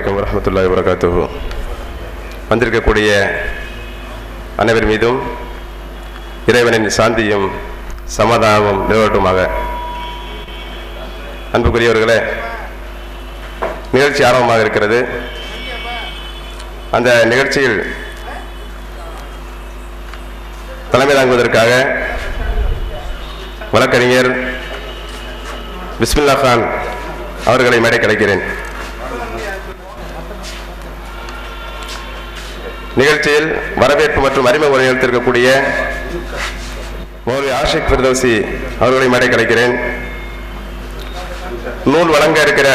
அலைக்கும் வரஹ்மத்துல்லாஹி வபரகாத்துஹு. வந்திருக்கக்கூடிய அனைவர் மீதும் இறைவனின் சாந்தியும் சமாதானமும் நிலவட்டுமாக. அன்புக்குரியவர்களே, நிகழ்ச்சி ஆரம்பமாக இருக்கிறது. அந்த நிகழ்ச்சியில் தலைமை தாங்குவதற்காக வழக்கறிஞர் பிஸ்மில்லா கான் அவர்களை மேடை கலைக்கிறேன். நிகழ்ச்சியில் வரவேற்பு மற்றும் அறிமுக உரை நிறுத்திருக்கக்கூடிய மௌலவி ஆஷிக் ஃபிர்தௌசி அவர்களை மேடை கலைக்கிறேன். நூல் வழங்க இருக்கிற,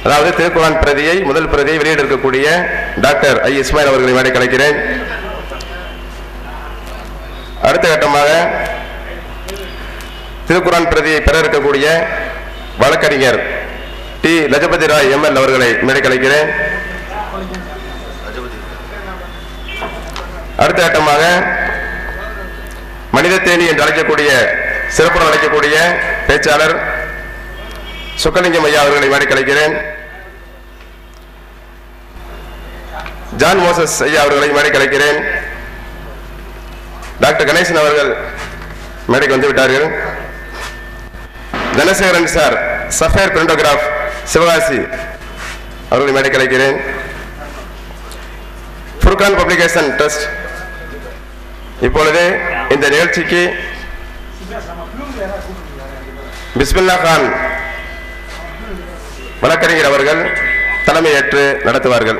அதாவது திருக்குர்ஆன் பிரதியை, முதல் பிரதியை வெளியிட இருக்கக்கூடிய டாக்டர் ஐ இஸ்மாயில் அவர்களை மேடை கலைக்கிறேன். அடுத்த கட்டமாக திருக்குர்ஆன் பிரதியை பெற இருக்கக்கூடிய வழக்கறிஞர் டி லஜபதி ராய் எம்எல் அவர்களை மேடை கலைக்கிறேன். அடுத்த கட்டமாக மனித தேனி என்று அழைக்கக்கூடிய, சிறப்புடன் அழைக்கக்கூடிய பேச்சாளர் சுக்கலிங்கம் ஐயா அவர்களை மேடை கலைக்கிறேன். ஜான் மோசஸ் ஐயா அவர்களை மேடை கலைக்கிறேன். டாக்டர் கணேசன் அவர்கள் மேடைக்கு வந்து விட்டார்கள். தனசேகரன் சார், சஃபேர் பிரிண்டோகிராஃப், சிவகாசி அவர்களை மேடை கலைக்கிறேன். ஃபுர்கான் பப்ளிகேஷன் ட்ரஸ்ட் இப்பொழுது இந்த நிகழ்ச்சிக்கு பிஸ்மில்லா கான் வழக்கறிஞர் அவர்கள் தலைமையேற்று நடத்துவார்கள்.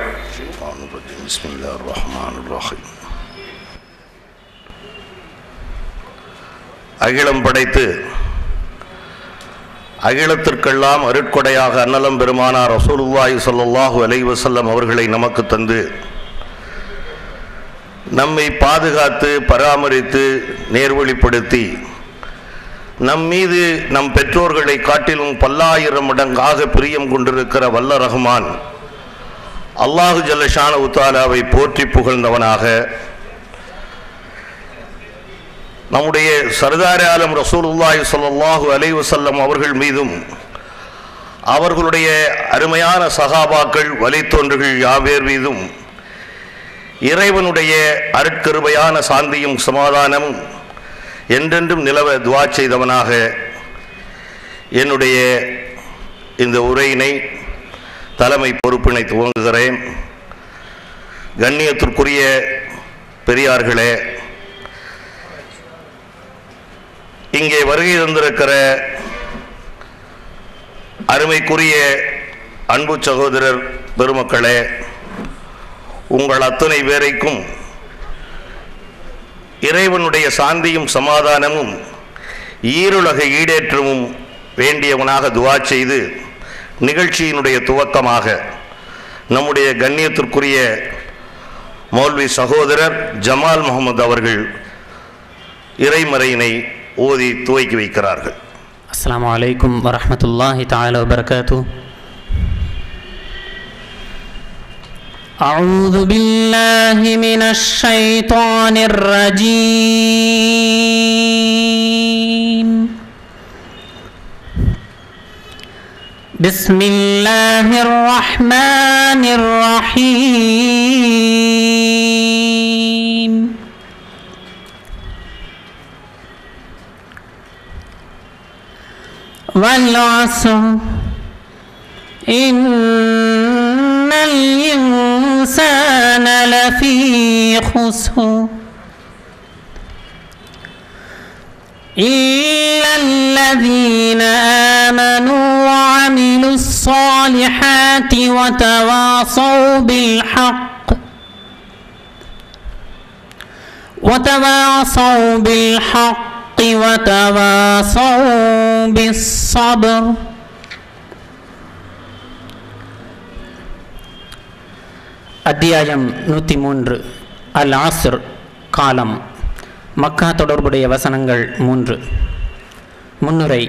அகிலம் படைத்து அகிலத்திற்கெல்லாம் அருட்கொடையாக அன்னலம் பெருமானார் ரசூலுல்லாஹி ஸல்லல்லாஹு அலைஹி வஸல்லம் அவர்களை நமக்கு தந்து நம்மை பாதுகாத்து பராமரித்து நேர்வழிப்படுத்தி நம் மீது நம் பெற்றோர்களை காட்டிலும் பல்லாயிரம் மடங்காக பிரியம் கொண்டிருக்கிற வல்ல ரஹ்மான் அல்லாஹு ஜல்ல ஷானஹு தஆலாவை போற்றி புகழ்ந்தவனாக, நம்முடைய சர்தார் ஆலம் ரசூலுல்லாஹி ஸல்லல்லாஹு அலைஹி வஸல்லம் அவர்கள் மீதும் அவர்களுடைய அருமையான சஹாபாக்கள் வழித்தோன்றல்கள் யாவேர் மீதும் இறைவனுடைய அருட்கிருபையான சாந்தியும் சமாதானமும் என்றென்றும் நிலவ துஆ செய்தவனாக என்னுடைய இந்த உரையினை தலைமை பொறுப்பினை துவங்குகிறேன். கண்ணியத்திற்குரிய பெரியார்களே, இங்கே வருகை தந்திருக்கிற அருமைக்குரிய அன்பு சகோதரர் பெருமக்களே, உங்கள் அத்தனை பேரைக்கும் இறைவனுடைய சாந்தியும் சமாதானமும் ஈருலக ஈடேற்றமும் வேண்டியவனாக துஆ செய்து நிகழ்ச்சியினுடைய துவக்கமாக நம்முடைய கண்ணியத்திற்குரிய மௌல்வி சகோதரர் ஜமால் முகமது அவர்கள் இறைமறையினை ஓதி துவக்கி வைக்கிறார்கள். அஸ்ஸலாமு அலைக்கும் வரஹ்மத்துல்லாஹி தஆலா வபரகாத்துஹு. أعوذ بالله من الشيطان الرجيم. بسم الله الرحمن الرحيم. والعصر إن الإنسان لفي خسر إلا الذين آمنوا وعملوا الصالحات وتواصوا بالحق وتواصوا بالصبر. அத்தியாயம் 103 அல் ஆஸ்ர், காலம். மக்கா தொடர்புடைய வசனங்கள் 3. முன்னுரை.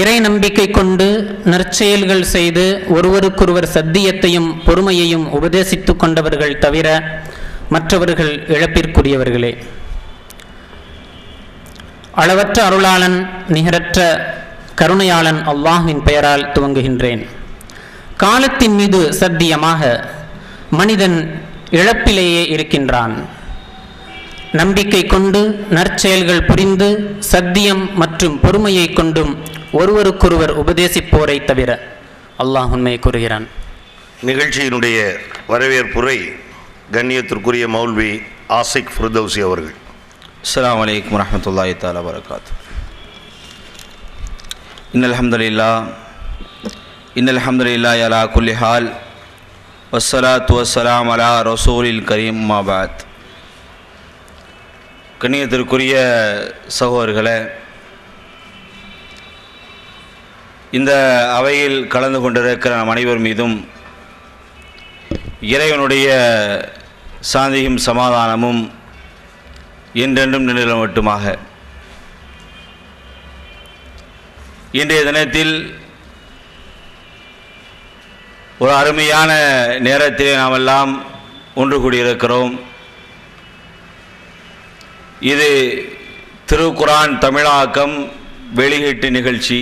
இறை நம்பிக்கை கொண்டு நற்செயல்கள் செய்து ஒருவருக்கொருவர் சத்தியத்தையும் பொறுமையையும் உபதேசித்து கொண்டவர்கள் தவிர மற்றவர்கள் இழப்பிற்குரியவர்களே. அளவற்ற அருளாளன் நிகரற்ற கருணையாளன் அல்லாஹ்வின் பெயரால் துவங்குகின்றேன். காலத்தின் மீது சத்தியமாக மனிதன் இழப்பிலேயே இருக்கின்றான். நம்பிக்கை கொண்டு நற்செயல்கள் புரிந்து சத்தியம் மற்றும் பொறுமையை கொண்டும் ஒருவருக்கொருவர் உபதேசிப்போரை தவிர அல்லாஹ் உண்மை கூறுகிறான். நிகழ்ச்சியினுடைய வரவேற்புரை கண்ணியத்திற்குரிய மௌல்வி ஆசிக் ஃபிர்தௌசி அவர்கள். அஸ்ஸலாமு அலைக்கும் வரஹ்மத்துல்லாஹி தஆலா வபரகாத்துஹு. இன்னல் ஹம்துலில்லாஹி அலா குல்லி ஹால் வஸ்ஸலாத்து வஸ்ஸலாம் அலா ரசூலில் கரீம் அம்மா பஅத். கண்ணியத்திற்குரிய சகோதரர்களே, இந்த அவையில் கலந்து கொண்டிருக்கிற நம் அனைவர் மீதும் இறைவனுடைய சாந்தியும் சமாதானமும் என்றென்றும் நிலை மட்டுமாக. இன்றைய தினத்தில் ஒரு அருமையான நேரத்திலே நாம் எல்லாம் ஒன்று கூடியிருக்கிறோம். இது திருக்குர்ஆன் தமிழாக்கம் வெளியீட்டு நிகழ்ச்சி.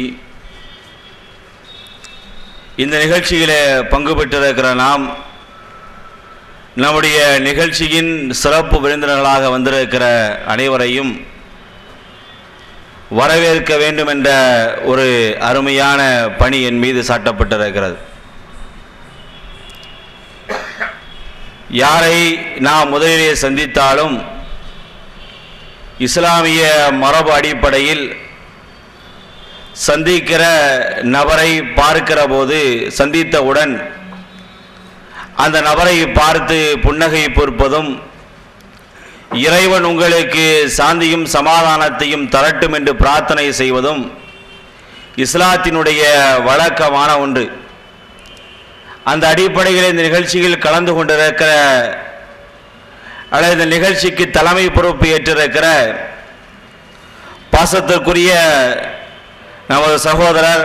இந்த நிகழ்ச்சியிலே பங்கு பெற்றிருக்கிற நாம் நம்முடைய நிகழ்ச்சியின் சிறப்பு விருந்தினர்களாக வந்திருக்கிற அனைவரையும் வரவேற்க வேண்டும் என்ற ஒரு அருமையான பணி என் மீது சாட்டப்பட்டிருக்கிறது. யாரை நாம் முதலிலே சந்தித்தாலும் இஸ்லாமிய மரபு அடிப்படையில் சந்திக்கிற நபரை பார்க்கிற போது சந்தித்தவுடன் அந்த நபரை பார்த்து புன்னகை பொறுப்பதும் இறைவன் உங்களுக்கு சாந்தியும் சமாதானத்தையும் தரட்டும் என்று பிரார்த்தனை செய்வதும் இஸ்லாத்தினுடைய வழக்கமான ஒன்று. அந்த அடிப்படையில் இந்த நிகழ்ச்சியில் கலந்து கொண்டிருக்கிற அல்லது இந்த நிகழ்ச்சிக்கு தலைமை பொறுப்பு ஏற்றிருக்கிற பாசத்திற்குரிய நமது சகோதரர்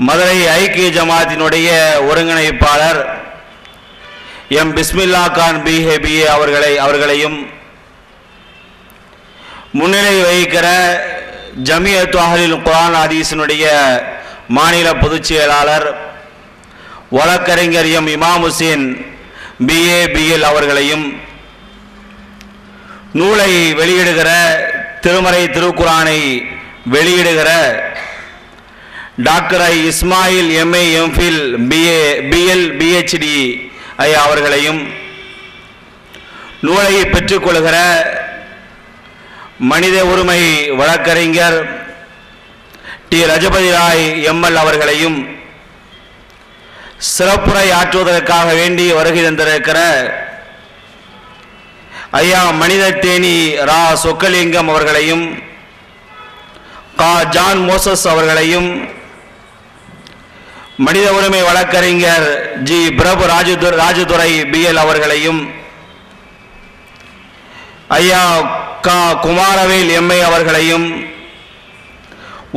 மதுரை ஐக்கிய ஜமாத்தினுடைய ஒருங்கிணைப்பாளர் எம் பிஸ்மில்லா கான் பிஏ அவர்களையும் முன்னிலை வகிக்கிற ஜமியத்து அஹ்லில் குர்ஆன் ஹதீஸினுடைய மாநில பொதுச் செயலாளர் வழக்கறிஞர் எம் இமாம் ஹுசைன் பிஎல் அவர்களையும், நூலை வெளியிடுகிற திருமறை திருக்குர்ஆனை வெளியிடுகிற doctor I Ismail MA MPhil BL PhD அவர்களையும், நூலை பெற்றுக்கொள்கிற மனித உரிமை வழக்கறிஞர் டி ரஜபதி ராய் எம்எல் அவர்களையும், சிறப்புரை ஆற்றுவதற்காக வேண்டி வருகை தந்திருக்கிற ஐயா மனித தேனி ரா சொக்கலிங்கம் அவர்களையும், கா ஜான் மோசஸ் அவர்களையும், மனித உரிமை வழக்கறிஞர் ஜி பிரபு ராஜதுரை பிஎல் அவர்களையும், ஐயா கா குமாரவேல் எம்ஏ அவர்களையும்,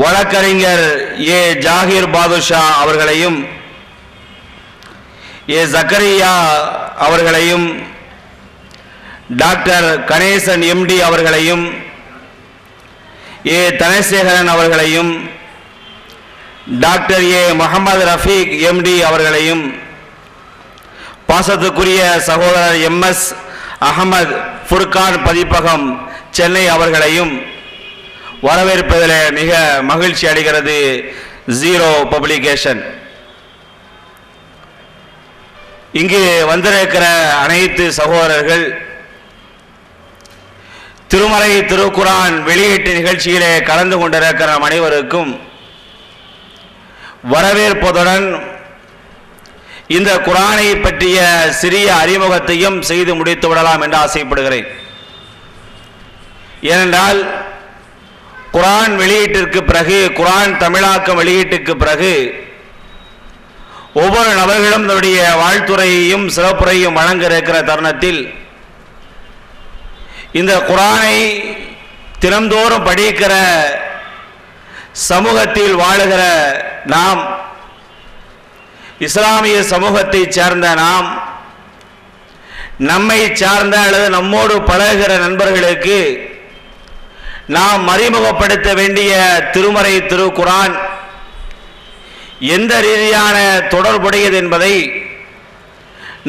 வழக்கறிஞர் ஏ ஜாகிர் பாதுஷா அவர்களையும், ஏ ஜக்கரியா அவர்களையும், டாக்டர் கணேசன் எம்டி அவர்களையும், ஏ தனசேகரன் அவர்களையும், doctor A Mohammed Rafiq MD அவர்களையும், பாசத்துக்குரிய சகோதரர் எம்எஸ் அகமது ஃபுர்கான் பதிப்பகம் சென்னை அவர்களையும் வரவேற்பதில் மிக மகிழ்ச்சி அடைகிறது ஜீரோ பப்ளிகேஷன். இங்கு வந்திருக்கிற அனைத்து சகோதரர்கள் திருமறை திருக்குர்ஆன் வெளியீட்டு நிகழ்ச்சியிலே கலந்து கொண்டிருக்கிற அனைவருக்கும் வரவேற்பதுடன் இந்த குர்ஆனை பற்றிய சிறிய அறிமுகத்தையும் செய்து முடித்து விடலாம் என்று ஆசைப்படுகிறேன். ஏனென்றால் குர்ஆன் வெளியீட்டிற்கு பிறகு, குர்ஆன் தமிழாக்கம் வெளியீட்டுக்கு பிறகு ஒவ்வொரு நபர்களும் தன்னுடைய வாழ்த்துறையையும் சிறப்புரையும் வழங்க இருக்கிற தருணத்தில் இந்த குர்ஆனை தினந்தோறும் படிக்கிற சமூகத்தில் வாழுகிற நாம், இஸ்லாமிய சமூகத்தை சேர்ந்த நாம், நம்மை சார்ந்த அல்லது நம்மோடு பழகுகிற நண்பர்களுக்கு நாம் அறிமுகப்படுத்த வேண்டிய திருமறை திருக்குரான் எந்த ரீதியான தொடர்புடையது என்பதை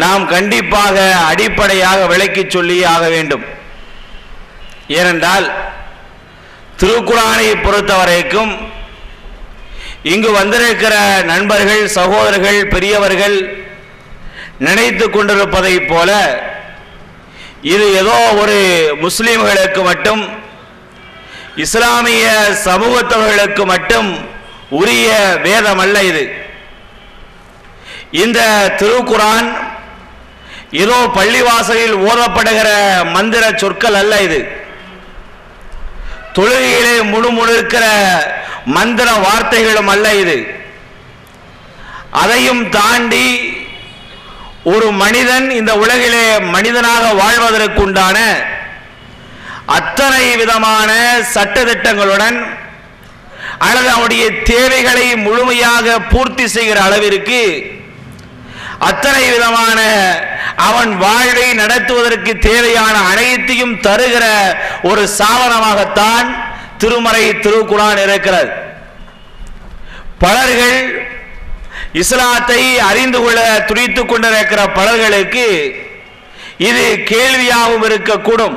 நாம் கண்டிப்பாக அடிப்படையாக விளக்கி சொல்லி ஆக வேண்டும். ஏனென்றால் திருக்குரானை பொறுத்தவரைக்கும் இங்கு வந்திருக்கிற நண்பர்கள், சகோதரர்கள், பெரியவர்கள் நினைத்து கொண்டிருப்பதை போல இது ஏதோ ஒரு முஸ்லிம்களுக்கு மட்டும், இஸ்லாமிய சமூகத்தவர்களுக்கு மட்டும் உரிய வேதம் அல்ல இது. இந்த திருக்குரான் ஏதோ பள்ளிவாசலில் ஓதப்படுகிற மந்திர சொற்கள் அல்ல. இது தொழுகையிலே முழுமுழுக்கிற மந்திர வார்த்தைகளும் அல்ல. இது அதையும் தாண்டி ஒரு மனிதன் இந்த உலகிலே மனிதனாக வாழ்வதற்குண்டான அத்தனை விதமான சட்டதிட்டங்களுடன் அல்லது அவனுடைய தேவைகளை முழுமையாக பூர்த்தி செய்கிற அளவிற்கு அத்தனை விதமான அவன் வாழ்வை நடத்துவதற்கு தேவையான அனைத்தையும் தருகிற ஒரு சாதனமாகத்தான் திருமறை திருக்குரான் இருக்கிறது. பலர்கள் இஸ்லாத்தை அறிந்து கொள்ள துடித்துக் கொண்டிருக்கிற பலர்களுக்கு இது கேள்வியாகவும் இருக்கக்கூடும்.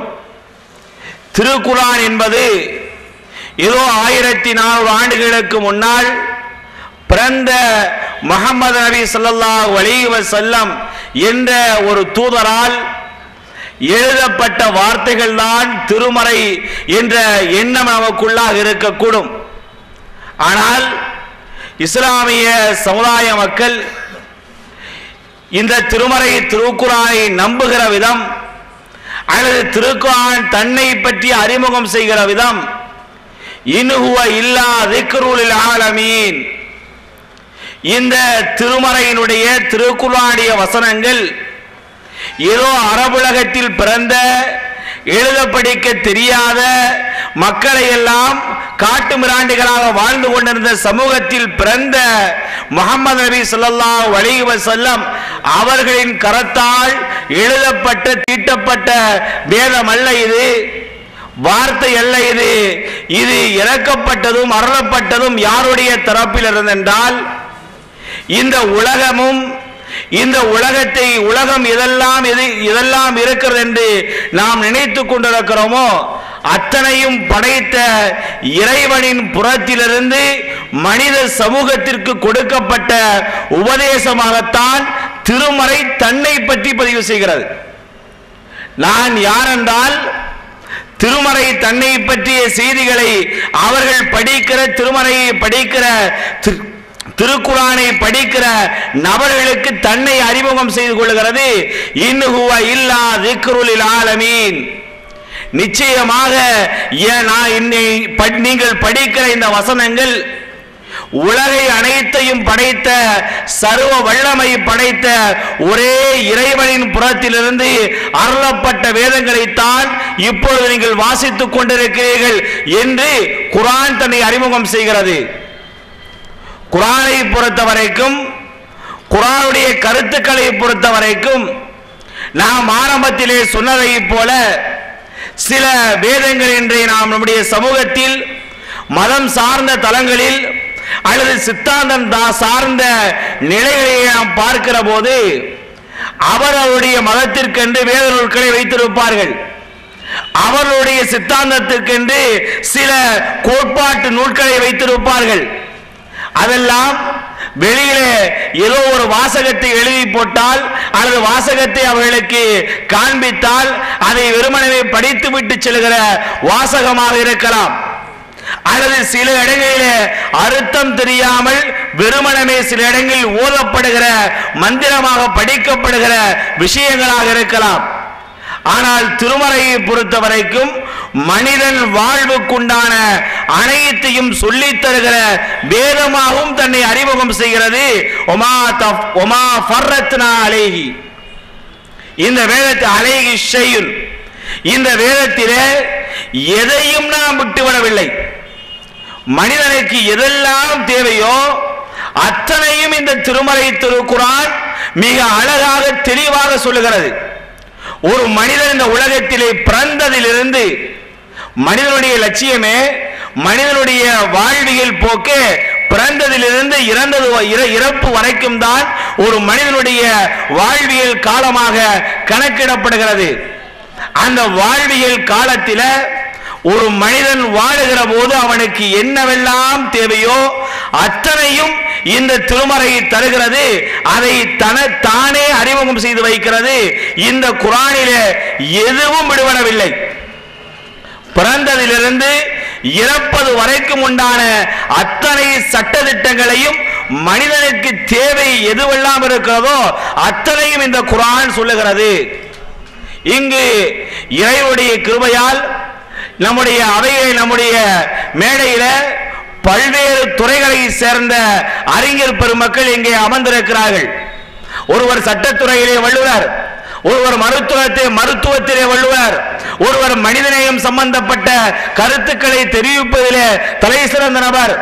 திருக்குரான் என்பது ஏதோ 1400 ஆண்டுகளுக்கு முன்னால் பிறந்த முஹம்மது நபி ஸல்லல்லாஹு அலைஹி வஸல்லம் என்ற ஒரு தூதரால் எழுதப்பட்ட வார்த்தைகள் தான் திருமறை என்ற எண்ணம் நமக்குள்ளாக இருக்கக்கூடும். ஆனால் இஸ்லாமிய சமுதாய மக்கள் இந்த திருமறை திருக்குரானை நம்புகிற விதம் அல்லது திருக்குரான் தன்னை பற்றி அறிமுகம் செய்கிற விதம் இன்ஹுவ இல்லா திக்ருல் ஆலமீன், இந்த திருமறையினுடைய திருக்குரானுடைய வசனங்கள் ஏதோ அரபுலகத்தில் பிறந்த எழுத படிக்க தெரியாத மக்களை எல்லாம் காட்டு மிராண்டிகளாக வாழ்ந்து கொண்டிருந்த சமூகத்தில் பிறந்த முஹம்மது நபி ஸல்லல்லாஹு அலைஹி வஸல்லம் அவர்களின் கரத்தால் எழுதப்பட்ட தீட்டப்பட்ட வேதம் அல்ல இது, வார்த்தை அல்ல இது. இது இறக்கப்பட்டதும் அருளப்பட்டதும் யாருடைய தரப்பில் இருந்தென்றால் இந்த உலகமும் இந்த உலகம் இதெல்லாம் இருக்கிறது என்று நாம் நினைத்து கொண்டிருக்கிறோமோ அத்தனையும் படைத்த இறைவனின் புறத்திலிருந்து மனித சமூகத்திற்கு கொடுக்கப்பட்ட உபதேசமாகத்தான் திருமறை தன்னை பற்றி பதிவு செய்கிறது. நான் யார் என்றால் திருமறை தன்னை பற்றிய செய்திகளை அவர்கள் படிக்கிற திருமறையை படிக்கிற திருக்குரானை படிக்கிற நபர்களுக்கு தன்னை அறிமுகம் செய்து கொள்கிறது. இன்ஹுவ இல்லா திக்ருல் ஆலமீன், நிச்சயமாக நீங்கள் படிக்கிற இந்த வசனங்கள் உலகை அனைத்தையும் படைத்த சர்வ வல்லமை படைத்த ஒரே இறைவனின் புறத்திலிருந்து அருளப்பட்ட வேதங்களைத்தான் இப்பொழுது நீங்கள் வாசித்துக் கொண்டிருக்கிறீர்கள் என்று குர்ஆன் தன்னை அறிமுகம் செய்கிறது. குர்ஆனை பொறுத்தவரைக்கும், குர்ஆனுடைய கருத்துக்களை பொறுத்தவரைக்கும் நாம் ஆரம்பத்திலே சொன்னதை போல சில வேதங்கள் இன்றைய நாம் நம்முடைய சமூகத்தில் மதம் சார்ந்த தலங்களில் அல்லது சித்தாந்தம் சார்ந்த நிலைகளை நாம் பார்க்கிற போது அவர்களுடைய மதத்திற்கென்று வேத நூல்களை வைத்திருப்பார்கள், அவர்களுடைய சித்தாந்தத்திற்கென்று சில கோட்பாட்டு நூல்களை வைத்திருப்பார்கள். அதெல்லாம் வெளியிலே ஏதோ ஒரு வாசகத்தை எழுதி போட்டால் அல்லது வாசகத்தை அவர்களுக்கு காண்பித்தால் அதை வெறுமனவே படித்துவிட்டு செல்கிற வாசகமாக இருக்கலாம், அல்லது சில இடங்களிலே அர்த்தம் தெரியாமல் வெறுமனமே சில இடங்களில் ஓதப்படுகிற மந்திரமாக படிக்கப்படுகிற விஷயங்களாக இருக்கலாம். ஆனால் திருமறையை பொறுத்தவரைக்கும் மனிதன் வாழ்வுக்குண்டான அனைத்தையும் சொல்லித் தருகிற வேதமாகவும் தன்னை அறிமுகம் செய்கிறது. ஒமா ஃபர்ரத்னா அலைஹி, இந்த வேதத்தை அலைஹி ஷையுன், இந்த வேதத்திலே எதையும் நாம் விட்டுவிடவில்லை. மனிதனுக்கு எதெல்லாம் தேவையோ அத்தனையும் இந்த திருமறை திருக்குரான் மிக அழகாக தெளிவாக சொல்லுகிறது. ஒரு மனிதன் இந்த உலகத்திலே பிறந்ததிலிருந்து மனிதனுடைய லட்சியமே, மனிதனுடைய வாழ்வியல் போக்கு பிறந்ததிலிருந்து இறப்பு வரைக்கும் தான் ஒரு மனிதனுடைய வாழ்வியல் காலமாக கணக்கிடப்படுகிறது. அந்த வாழ்வியல் காலத்தில் ஒரு மனிதன் வாழுகிற போது அவனுக்கு என்னவெல்லாம் தேவையோ அத்தனையும் இந்த திருமறை தருகிறது. அதை தானே அறிமுகம் செய்து வைக்கிறது. இந்த குர்ஆனிலே எதுவும் விடுபடவில்லை. பிறந்ததிலிருந்து இறப்பது வரைக்கும் உண்டான அத்தனை சட்டதிட்டங்களையும் மனிதனுக்கு தேவை எதுவெல்லாம் இருக்கிறதோ அத்தனையும் இந்த குர்ஆன் சொல்லுகிறது. இங்கு இறைவனுடைய கிருபையால் நம்முடைய அவையை, நம்முடைய மேடையில பல்வேறு துறைகளை சேர்ந்த அறிஞர் பெருமக்கள் இங்கே அமர்ந்திருக்கிறார்கள். ஒருவர் சட்டத்துறையிலே வல்லுவர், ஒருவர் மருத்துவத்திலே வல்லுவர், ஒருவர் மனிதநேயம் சம்பந்தப்பட்ட கருத்துக்களை தெரிவிப்பதிலே தலை சிறந்த நபர்,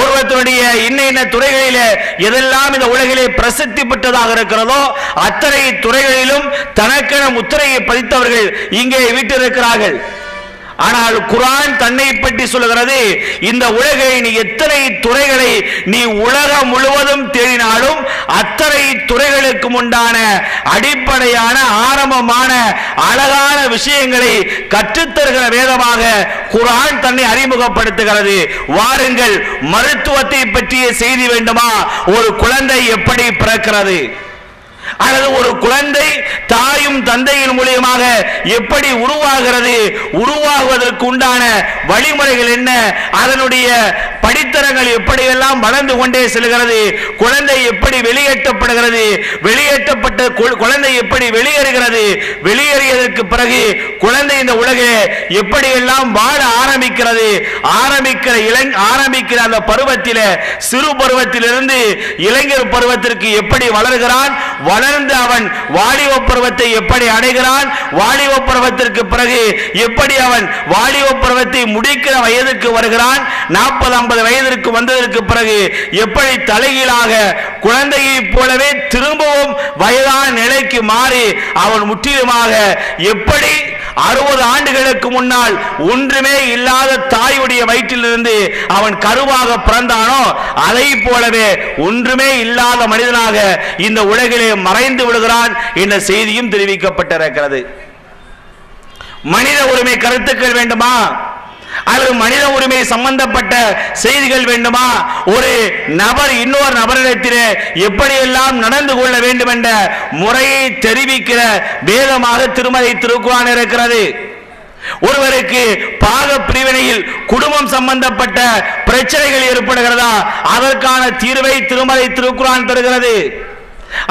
ஒருவருடைய இன்ன துறைகளிலே எதெல்லாம் இந்த உலகிலே பிரசித்தி பெற்றதாக இருக்கிறதோ அத்தனை துறைகளிலும் தனக்கென முத்திரையை பதித்தவர்கள் இங்கே வீட்டிருக்கிறார்கள். ஆனால் குர்ஆன் தன்னை பற்றி சொல்லுகிறது, இந்த உலகை நீ எத்தனை துறைகளை நீ உலகம் முழுவதும் தேடினாலும் அத்தனை துறைகளுக்கு உண்டான அடிப்படையான ஆரம்பமான அழகான விஷயங்களை கற்றுத்தருகிற வேதமாக குர்ஆன் தன்னை அறிமுகப்படுத்துகிறது. வாருங்கள், மருத்துவத்தை பற்றிய செய்தி வேண்டுமா? ஒரு குழந்தை எப்படி பிறக்கிறது, அல்லது ஒரு குழந்தை தாயும் தந்தையின் மூலியமாக எப்படி உருவாகிறது, உருவாகுவதற்கு உண்டான வழிமுறைகள் என்ன, அதனுடைய படித்தரங்கள் எப்படியெல்லாம் வளர்ந்து கொண்டே செல்கிறது, குழந்தை எப்படி வெளியேற்றப்படுகிறது, வெளியேற்றப்பட்ட குழந்தை எப்படி வெளியேறுகிறது, வெளியேறியதற்கு பிறகு குழந்தை இந்த உலகிலே எப்படியெல்லாம் வாழ ஆரம்பிக்கிறது, ஆரம்பிக்கிற அந்த பருவத்திலே, சிறு பருவத்திலிருந்து இளைஞர் பருவத்திற்கு எப்படி வளர்கிறான், வளர்ந்து அவன் வாலிப பருவத்தை எப்படி அடைகிறான், வாலிப பருவத்திற்கு பிறகு எப்படி அவன் வாலிப பருவத்தை முடிக்கிற வயதுக்கு வருகிறான், 40-50 வயதிற்கு வந்ததற்கு பிறகு எப்படி தலைகீழாக குழந்தையை போலவே திரும்பவும் வயதான நிலைக்கு மாறி அவன் முற்றிலுமாக எப்படி 60 ஆண்டுகளுக்கு முன்னால் ஒன்றுமே இல்லாத தாயுடைய வயிற்றிலிருந்து அவன் கருவாக பிறந்தானோ அதை போலவே ஒன்றுமே இல்லாத மனிதனாக இந்த உலகிலே மறைந்து விடுகிறான் என்ற செய்தியும் தெரிவிக்கப்பட்டிருக்கிறது. மனித உரிமை கருத்துக்கள் வேண்டுமா, அல்லது மனித உரிமை சம்பந்தப்பட்ட செய்திகள் வேண்டுமா, ஒரு நபர் இன்னொரு நபரிடத்திலே எப்படியெல்லாம் நடந்து கொள்ள வேண்டும் என்ற முறையை தெரிவிக்கிற வேதமாக திருமறை திருக்குர்ஆன் இருக்கிறது. ஒருவருக்கு பாக பிரிவினையில் குடும்பம் சம்பந்தப்பட்ட பிரச்சனைகள் ஏற்படுகிறதா, அதற்கான தீர்வை திருமறை திருக்குர்ஆன் தருகிறது.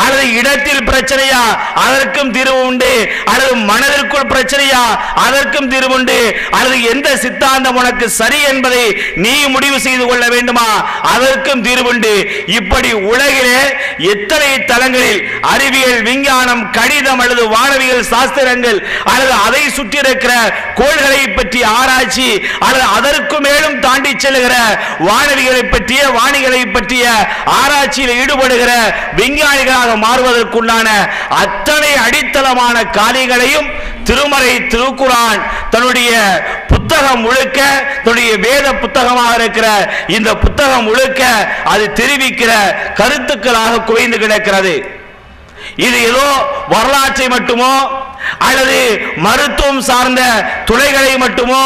அல்லது இடத்தில் பிரச்சனையா, அதற்கும் தீர்வு உண்டு. அல்லது மனதிற்குள் பிரச்சனையா, அதற்கும் தீர்வு உண்டு. அல்லது எந்த சித்தாந்தம் உனக்கு சரி என்பதை நீ முடிவு செய்து கொள்ள வேண்டுமா, அதற்கும் தீர்வு உண்டு. இப்படி உலகிலே எத்தனை தளங்களில் அறிவியல், விஞ்ஞானம், கணிதம் அல்லது வானவியல் சாஸ்திரங்கள் அல்லது அதை சுற்றி இருக்கிற கோள்களை பற்றி ஆராய்ச்சி அல்லது அதற்கு மேலும் தாண்டி செல்கிற வானவிகளை பற்றிய வானிகளை பற்றிய ஆராய்ச்சியில் ஈடுபடுகிற விஞ்ஞானிகள் மாறுவதற்குண்டான அத்தனை அடித்தளமான காரியங்களையும் திருமறை திருக்குர்ஆன் தன்னுடைய புத்தகம் முழுக்க, தன்னுடைய வேத புத்தகமாக இருக்கிற இந்த புத்தகம் முழுக்க அது தெரிவிக்கிற கருத்துக்களாக குவிந்து கிடக்கிறது. இது ஏதோ வரலாற்றை மட்டுமோ அல்லது மருத்துவம் சார்ந்த துறைகளை மட்டுமோ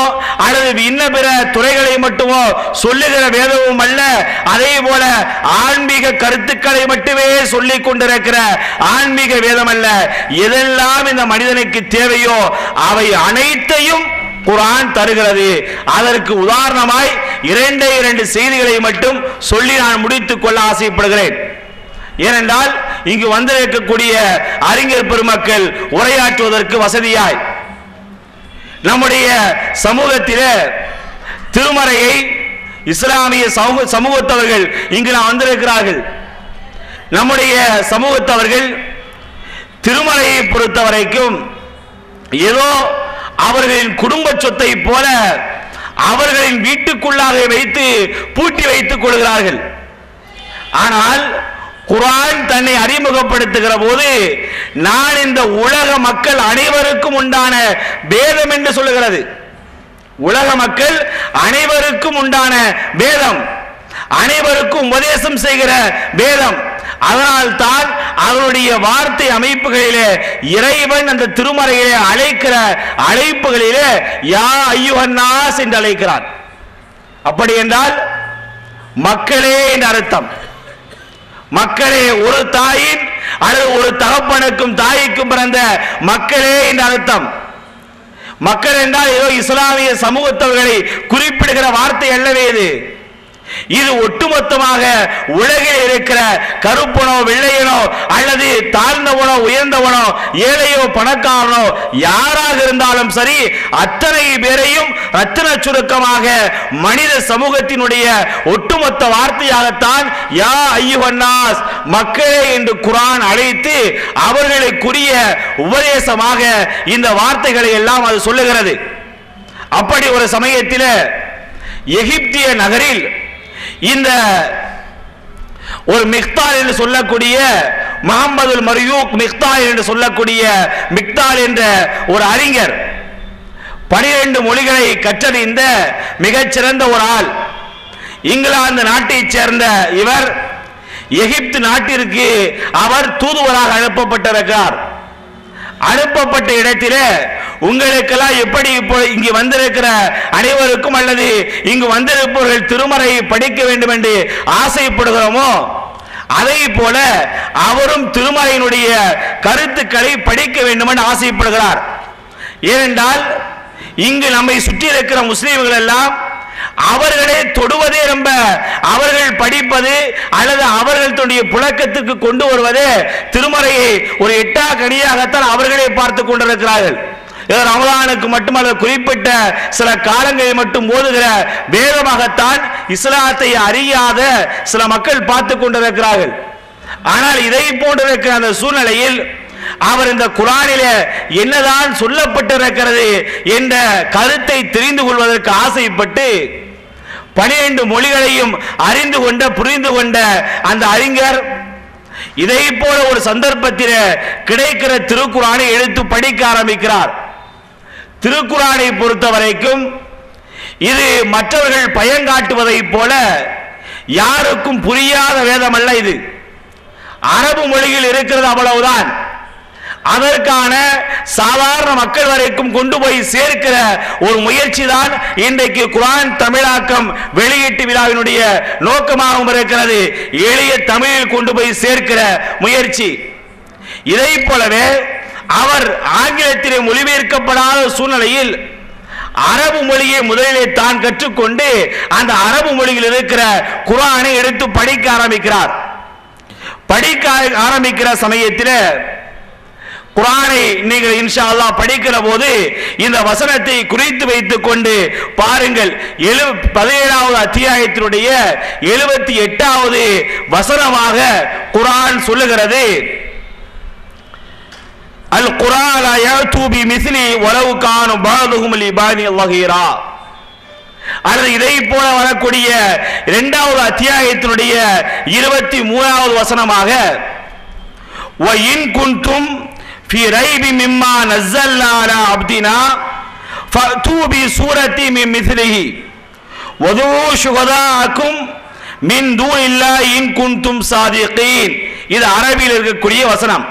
அல்லது இன்ன பிற துறைகளை மட்டுமோ சொல்லுகிற வேதமும் அல்ல. அதே போல ஆன்மீக கருத்துக்களை மட்டுமே சொல்லிக் கொண்டிருக்கிற ஆன்மீக வேதம் அல்ல. எதெல்லாம் இந்த மனிதனுக்கு தேவையோ அவை அனைத்தையும் குர்ஆன் தருகிறது. அதற்கு உதாரணமாய் 2 செய்திகளை மட்டும் சொல்லி நான் முடித்துக் கொள்ள ஆசைப்படுகிறேன். ஏனென்றால் இங்கு வந்திருக்கக்கூடிய அறிஞர் பெருமக்கள் உரையாற்றுவதற்கு வசதியாய் நம்முடைய சமூகத்திலே திருமறையை இஸ்லாமிய சமூகத்தவர்கள் இங்கு நான் வந்திருக்கிறார்கள். நம்முடைய சமூகத்தவர்கள் திருமறையை பொறுத்தவரைக்கும் ஏதோ அவர்களின் குடும்ப சொத்தை போல அவர்களின் வீட்டுக்குள்ளாக வைத்து பூட்டி வைத்துக் கொள்கிறார்கள். ஆனால் குர்ஆன் தன்னை அறிமுகப்படுத்துகிற போது நான் இந்த உலக மக்கள் அனைவருக்கும் உண்டான வேதம் என்று சொல்லுகிறது. உலக மக்கள் அனைவருக்கும் உண்டான வேதம், அனைவருக்கும் உபதேசம் செய்கிற வேதம். அதனால் தான் அவருடைய வார்த்தை அமைப்புகளிலே இறைவன் அந்த திருமறையிலே அழைக்கிற அழைப்புகளிலே யா அய்யுஹன்னாஸ் என்று அழைக்கிறான். அப்படி என்றால் மக்களே என்று அர்த்தம். மக்களே, ஒரு தாயின் அல்லது ஒரு தகப்பனுக்கும் தாய்க்கும் பிறந்த மக்களே என்று அர்த்தம். மக்கள் என்றால் ஏதோ இஸ்லாமிய சமூகத்தவர்களை குறிப்பிடுகிற வார்த்தை அல்லவே இது ஒட்டுமொத்தமாக உலகில் இருக்கிற கருப்பனோ வெள்ளையனோ அல்லது தாழ்ந்தவனோ உயர்ந்தவனோ ஏழையோ பணக்காரனோ யாராக இருந்தாலும் சரி, அத்தனை பேரையும் ரத்தின சுருக்கமாக மனித சமூகத்தினுடைய ஒட்டுமொத்த வார்த்தையாகத்தான் யா அய்யுஹன்னாஸ் மக்களே என்று குர்ஆன் அழைத்து அவர்களுக்குரிய உபதேசமாக இந்த வார்த்தைகளை எல்லாம் அது சொல்லுகிறது. அப்படி ஒரு சமயத்தில் எகிப்திய நகரில் இந்த ஒரு மிக்தால் என்று சொல்லக்கூடிய முஹம்மதுல் மர்யூக் மிக்தால் என்று சொல்லக்கூடிய மிக்தால் என்ற ஒரு அறிஞர் 12 மொழிகளை கற்றறிந்த மிகச்சிறந்த ஒரு ஆள். இங்கிலாந்து நாட்டைச் சேர்ந்த இவர் எகிப்து நாட்டிற்கு அவர் தூதுவராக அனுப்பப்பட்டிருக்கிறார். அனுப்பப்பட்ட இடத்திலே உங்களுக்கெல்லாம் எப்படி இப்போ இங்கு வந்திருக்கிற அனைவருக்கும் அல்லது இங்கு வந்திருப்பவர்கள் திருமறையை படிக்க வேண்டும் என்று ஆசைப்படுகிறோமோ, அதை போல அவரும் திருமறையினுடைய கருத்துக்களை படிக்க வேண்டும் என்று ஆசைப்படுகிறார். ஏனென்றால் இங்கு நம்மை சுற்றி இருக்கிற முஸ்லிம்கள் எல்லாம் அவர்களே தொடுவதே ரொம்ப, அவர்கள் படிப்பது அல்லது அவர்கள் தன்னுடைய புழக்கத்துக்கு கொண்டு வருவதே திருமறையை ஒரு எட்டா கனியாகத்தான் அவர்களே பார்த்து கொண்டிருக்கிறார்கள். ரமலானுக்கு மட்டுமல்ல, குறிப்பிட்ட சில காலங்களில் மட்டும் ஓதுகிற வேதமாகத்தான் இஸ்லாத்தை அறியாத சில மக்கள் பார்த்து கொண்டிருக்கிறார்கள். ஆனால் இதை போன்றிருக்கிற அந்த சூழ்நிலையில் அவர் இந்த குர்ஆனிலே என்னதான் சொல்லப்பட்டிருக்கிறது என்ற கருத்தை தெரிந்து கொள்வதற்கு ஆசைப்பட்டு 12 மொழிகளையும் அறிந்து கொண்ட புரிந்து கொண்ட அந்த அறிஞர் இதை போல ஒரு சந்தர்ப்பத்தில் கிடைக்கிற திருக்குர்ஆனை எடுத்து படிக்க ஆரம்பிக்கிறார். திருக்குர்ஆனை பொறுத்த வரைக்கும் இது மற்றவர்கள் பயங்காட்டுவதை போல யாருக்கும் புரியாத வேதம் அல்ல. இது அரபு மொழியில் இருக்கிறது, அவ்வளவுதான். அதற்கான சாதாரண மக்கள் வரைக்கும் கொண்டு போய் சேர்க்கிற ஒரு முயற்சி தான் இன்றைக்கு குர்ஆன் தமிழாக்கம் வெளியீட்டு விழாவினுடைய நோக்கமாகவும் இருக்கிறது. எளிய தமிழில் கொண்டு போய் சேர்க்கிற முயற்சி. இதை போலவே அவர் ஆங்கிலத்திலே மொழிபெயர்க்கப்படாத சூழ்நிலையில் அரபு மொழியை முதலிலே தான் கற்றுக்கொண்டு அந்த அரபு மொழியில் இருக்கிற குர்ஆனை எடுத்து படிக்க ஆரம்பிக்கிறார். படிக்க ஆரம்பிக்கிற சமயத்தில் குர்ஆனை நீங்கள் இன்ஷா அல்லாஹ் படிக்கிற போது இந்த வசனத்தை குறித்து வைத்துக் கொண்டு பாருங்கள். 17வது அத்தியாயத்தினுடைய 78வது வசனமாக குர்ஆன் சொல்லுகிறது, அல் குர்ஆன் லா யஅது பிமிஸ்லி வலவ் கான பஅதுஹும் லிபானி ஸஹீரா. அல்லது இதை போல வரக்கூடிய 2வது அத்தியாயத்தினுடைய 23வது வசனமாக வ இன் குன்தும் ஃபீ ரைபி மிம்மா நஸல்னா அலா அப்தினா ஃபஅது பி சூரத்தி மின் மிஸ்லிஹி வது ஷுஹதாஅக்கும் மின் தூனில்லாஹி இன் குன்தும் சாதிகீன். இது அரபியில் இருக்கக்கூடிய வசனம்.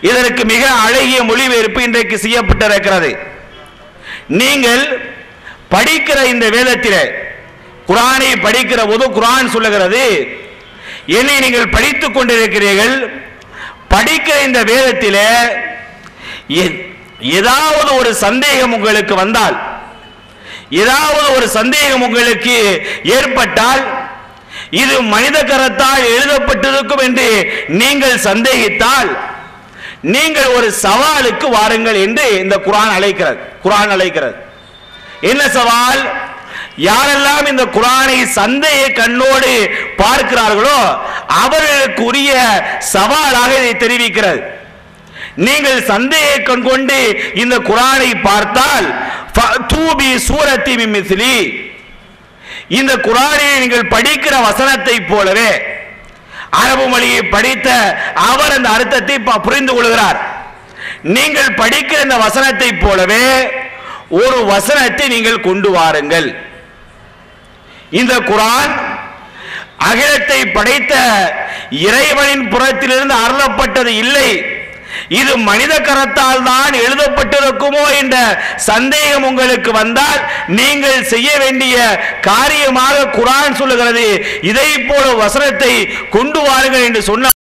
இதற்கு மிக அழகிய மொழிபெயர்ப்பு இன்றைக்கு செய்யப்பட்டிருக்கிறது. நீங்கள் படிக்கிற இந்த வேதத்திலே குர்ஆனை படிக்கிற போது குர்ஆன் சொல்லுகிறது, என்னை நீங்கள் படித்துக் கொண்டிருக்கிறீர்கள், படிக்கிற இந்த வேதத்திலே ஏதாவது ஒரு சந்தேகம் உங்களுக்கு வந்தால், ஏதாவது ஒரு சந்தேகம் உங்களுக்கு ஏற்பட்டால், இது மனித கரத்தால் எழுதப்பட்டிருக்கும் என்று நீங்கள் சந்தேகித்தால் நீங்கள் ஒரு சவாலுக்கு வாருங்கள் என்று இந்த குர்ஆன் அழைக்கிறது. என்ன சவால்? யாரெல்லாம் இந்த குர்ஆனை சந்தேக கண்ணோடு பார்க்கிறார்களோ அவர்களுக்கு உரிய சவாலாக இதை தெரிவிக்கிறது. நீங்கள் சந்தேக கண் கொண்டு இந்த குர்ஆனை பார்த்தால் ஃபஅது பி சூரத்தி மின் மிஸ்லி, இந்த குர்ஆனை நீங்கள் படிக்கிற வசனத்தை போலவே, அரபு மொழியை படித்த அவர் அந்த அர்த்தத்தை புரிந்து கொள்கிறார். நீங்கள் படிக்கிற இந்த வசனத்தை போலவே ஒரு வசனத்தை நீங்கள் கொண்டு வாருங்கள். இந்த குர்ஆன் அகிலத்தை படைத்த இறைவனின் புறத்திலிருந்து அருளப்பட்டது இல்லை, இது மனித கரத்தால் தான் எழுதப்பட்டிருக்குமோ என்ற சந்தேகம் உங்களுக்கு வந்தால் நீங்கள் செய்ய வேண்டிய காரியமாக குர்ஆன் சொல்லுகிறது, இதை போல வசனத்தை கொண்டு வாருங்கள் என்று சொன்ன